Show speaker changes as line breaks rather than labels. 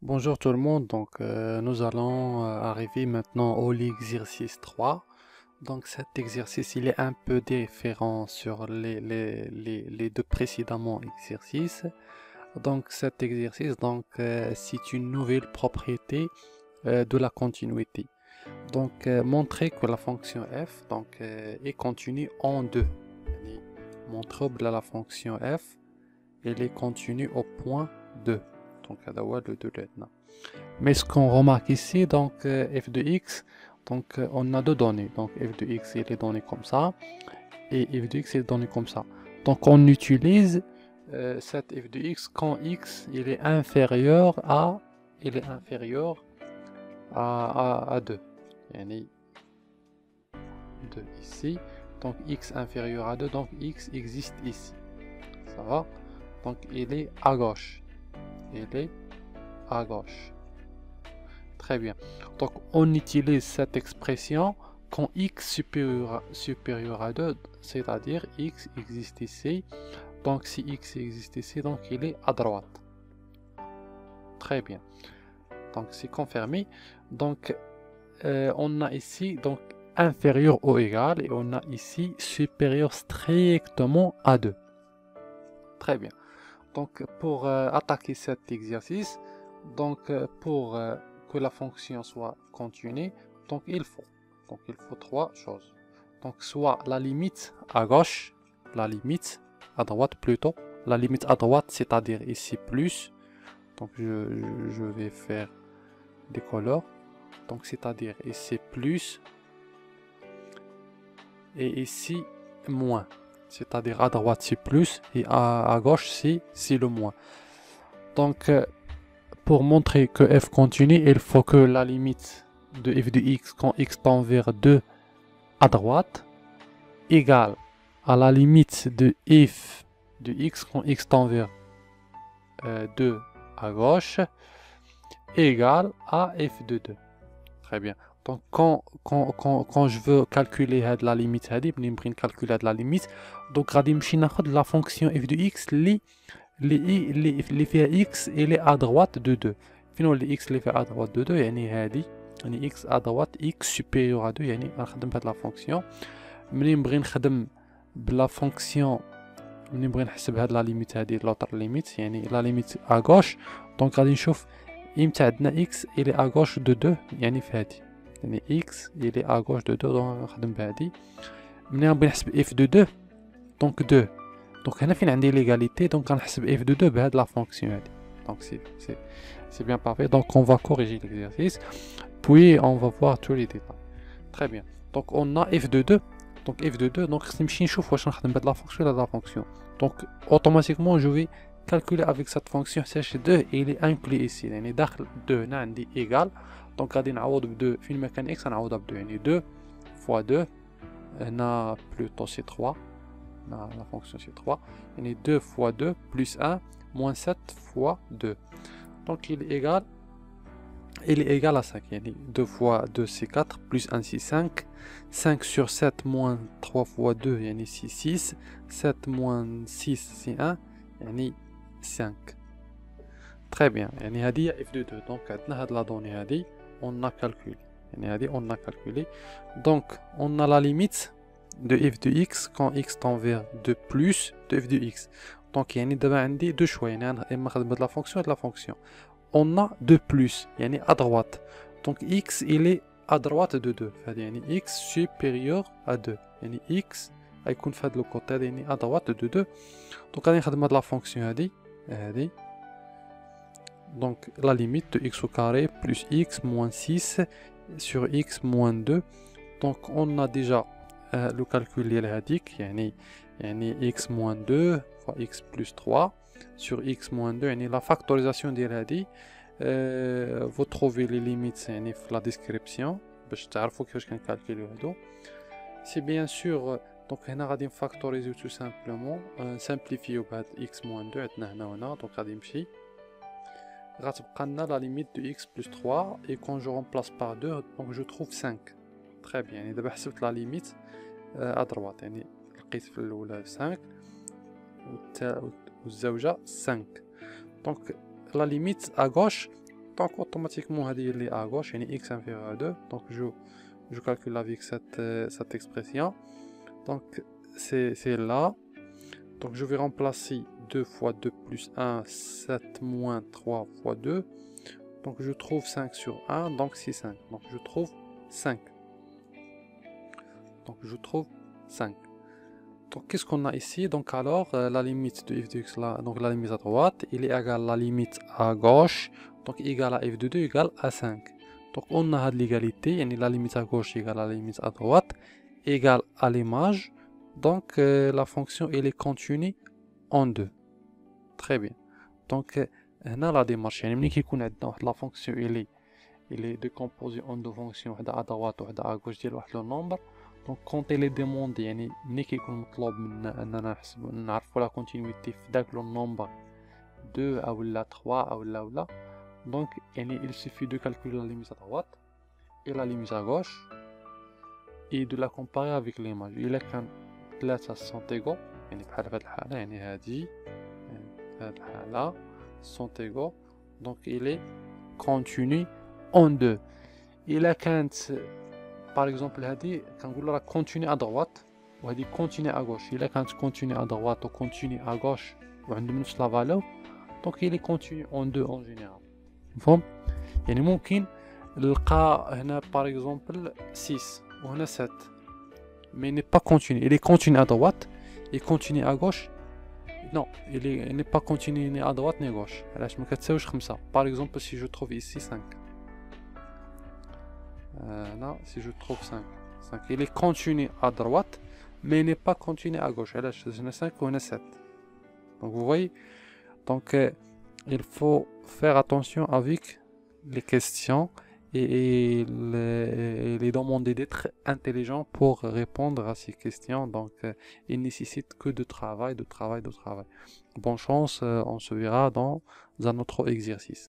Bonjour tout le monde, nous allons arriver maintenant au l'exercice 3. Donc cet exercice il est un peu différent sur les deux précédemment exercices. Donc cet exercice c'est une nouvelle propriété de la continuité. Montrer que la fonction f est continue en deux. يعني montrable la fonction f elle est continue au point 2. Donc هذا هو le 2 اللي عندنا. Mais ce qu'on remarque ici, f de x, on a deux données. Donc f de x il est donné comme ça et f de x il est donné comme ça. Donc on utilise cette f de x quand x il est inférieur à 2. Yani 2 ici. Donc x inférieur à 2, donc x existe ici. Ça va? Donc il est à gauche. Il est à gauche. Très bien. Donc on utilise cette expression quand x supérieur à 2, c'est-à-dire x existe ici. Donc si x existe ici, donc il est à droite. Très bien. Donc c'est confirmé. Donc on a ici inférieur ou égal et on a ici supérieur strictement à 2. Très bien. Donc pour attaquer cet exercice, pour que la fonction soit continue, il faut trois choses. Donc soit la limite à gauche, la limite à droite plutôt, la limite à droite c'est-à-dire ici plus, donc je vais faire des couleurs, donc c'est-à-dire ici plus et ici moins, c'est-à-dire à droite c'est plus et à gauche c'est le moins. Donc pour montrer que f continue, il faut que la limite de f de x quand x tend vers 2 à droite égale à la limite de f de x quand x tend vers 2 à gauche égale à f de 2. Très bien. Donc quand je veux calculer la limite, calculer la limite, donc غادي نمشي ناخذ la fonction f de x اللي فيها x elle est à droite de 2. فين هو اللي x اللي فيها à droite de 2 يعني هذه، يعني x à droite x supérieur à 2 يعني غنخدم بهاد لا فونكسيون. منين نبغي نخدم بلا فونكسيون، منين نبغي نحسب هاد لا ليميت هادي لوطر ليميت يعني لا ليميت à gauche، دونك غادي نشوف امتى عندنا x elle est à gauche de 2 يعني في هادي، يعني x elle est à gauche de 2 دونك غنخدم بهادي. منين نبغي نحسب f de 2 دونك 2. Donc هنا فين عندي l'égalité, donc غنحسب f de 2 بهاد la fonction هادي. Donc c'est bien parfait. Donc on va corriger l'exercice, puis on va voir tous les détails. Très bien. Donc on a f de 2. Donc f de 2, donc خصني نمشي نشوف واش نخدم بهاد la fonction ولا la fonction. Donc automatiquement je vais calculer avec cette fonction ch2 et il est inclus ici. يعني داخل 2 هنا عندي égal. Donc غادي نعوض ب 2 فين ما كان x غنعوضها ب 2 يعني 2 fois 2 هنا plutôt c'est 3. La fonction c'est 3. Il est 2 fois 2 plus 1 moins 7 fois 2. Donc il est égal à 5. 2 fois 2 c'est 4 plus 1 c'est 5. 5 sur 7 moins 3 fois 2 c'est 6. 7 moins 6 c'est 1 5. Très bien. هذه هي f de 2. Donc عندنا هاد la donnée هذه on a calculé. on a calculé. Donc on a la limite de f de x quand x tend vers 2 plus de f de x. Donc يعني دابا عندي deux choix، يعني اما نخدم la fonction et la fonction. On a 2 plus يعني à droite. Donc x il est à droite de 2. فهذا يعني x supérieur à 2. يعني x غيكون في هذا le côté هذا يعني à droite de 2. Donc غادي نخدم هاد la fonction هذه. Donc la limite de x au carré plus x moins 6 sur x moins 2. Donc on a déjà le calcul ديال هذيك يعني x moins 2 fois x plus 3 sur x moins 2 يعني la factorisation ديال هذه. vous trouvez les limites يعني في la description باش تعرفوا كيفاش كنكالكوليو هادو. c'est bien sûr donc هنا غادي نفاكتوريزيو tout simplement نسامبليفيو بهاد x moins 2 عندنا هنا وهنا. donc غادي نمشي غتبقى لنا la limite de x plus 3 et quand je remplace par 2 donc je trouve 5. très bien. يعني دابا حسبت la limite à droite يعني لقيت في الاولى 5 والزوجه 5. donc la limite à gauche Donc automatiquement هذه اللي à gauche يعني x inférieur à 2. Donc je calcule avec cette expression. Donc c'est là. Donc je vais remplacer 2 fois 2 plus 1, 7 moins 3 fois 2. Donc je trouve 5 sur 1, donc c'est 5. Donc je trouve 5. Donc je trouve 5. Donc qu'est-ce qu'on a ici? Donc alors la limite de f de x là, donc la limite à droite, il est égal à la limite à gauche, donc égal à f de 2 égale à 5. Donc on a l'égalité, la limite à gauche égale à la limite à droite, égale à l'image. Donc la fonction elle est continue en 2. Très bien. Donc هنا la démarche يعني ملي كيكون عندنا واحد la fonction elle est décomposée en deux fonctions, وحده à droite وحده à gauche ديال واحد لو نومبر. دونك كونت لي دوموندي يعني ملي كيكون مطلوب منا اننا نعرفوا لا كونتينيتي في داك لو نومبر 2 او لا 3 او لا دونك يعني il suffit de calculer la limite à droite et la limite à gauche et de la comparer avec l'image. الا كان 3 sont égaux يعني بحال في هاد الحاله يعني هادي في هاد الحاله sont égaux donc il est continu en 2. الا كانت par exemple هذه كنقول راه continue à droite وهذه continue à gauche. الا كانت continue à droite و continue à gauche وعندهم نفس لا فالور دونك il est continu en 2 en général. مفهوم؟ يعني ممكن نلقى هنا par exemple 6 وهنا 7 mais il n'est pas continu. Il est continu à droite et continue à gauche. Non, il n'est pas continu ni à droite ni à gauche. علاش ما كتساويش 5. Par exemple si je trouve ici 5. Là, si je trouve 5, il est continu à droite, mais il n'est pas continu à gauche. Là, je 5 ou 7. Donc, vous voyez, donc, il faut faire attention avec les questions et les demander d'être intelligent pour répondre à ces questions. Donc, il nécessite que de travail. Bonne chance, on se verra dans un autre exercice.